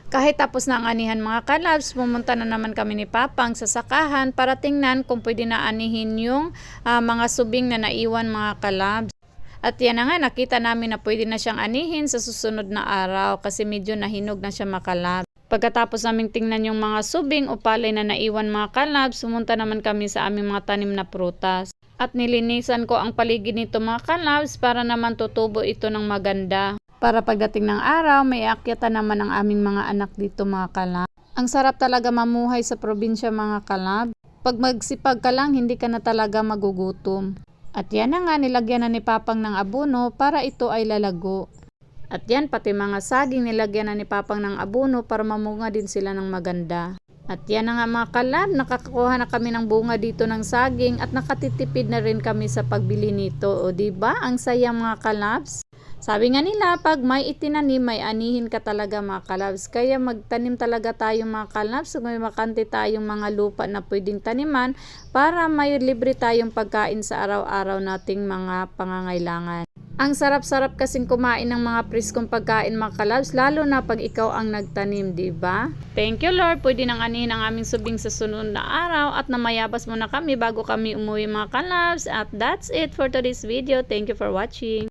Kahit tapos na ang anihan mga kalabs, pumunta na naman kami ni Papang sa sakahan para tingnan kung pwede na anihin yung mga subing na naiwan mga kalabs. At yan na nga, nakita namin na pwede na siyang anihin sa susunod na araw kasi medyo nahinog na siya mga kalabs. Pagkatapos naming tingnan yung mga subing o palay na naiwan mga kalabs, sumunta naman kami sa aming mga tanim na prutas. At nilinisan ko ang paligid nito mga kalabs para naman tutubo ito ng maganda. Para pagdating ng araw, may aakyatan naman ang aming mga anak dito mga kalab. Ang sarap talaga mamuhay sa probinsya mga kalab. Pag magsipag ka lang, hindi ka na talaga magugutom. At yan na nga, nilagyan na ni Papang ng abono para ito ay lalago. At yan, pati mga saging nilagyan na ni Papang ng abono para mamunga din sila ng maganda. At yan na nga mga kalab, nakakakuha na kami ng bunga dito ng saging at nakatitipid na rin kami sa pagbili nito. O diba, ang saya mga kalabs? Sabi nga nila, pag may itinanim, may anihin ka talaga mga kalabs. Kaya magtanim talaga tayo mga kalabs. May makante tayong mga lupa na pwedeng taniman para may libre tayong pagkain sa araw-araw nating mga pangangailangan. Ang sarap-sarap kasing kumain ng mga preskong pagkain mga kalabs, lalo na pag ikaw ang nagtanim, diba? Thank you Lord, pwede nang anihin ang aming subing sa sunod na araw at namayabas muna kami bago kami umuwi mga kalabs. At that's it for today's video. Thank you for watching.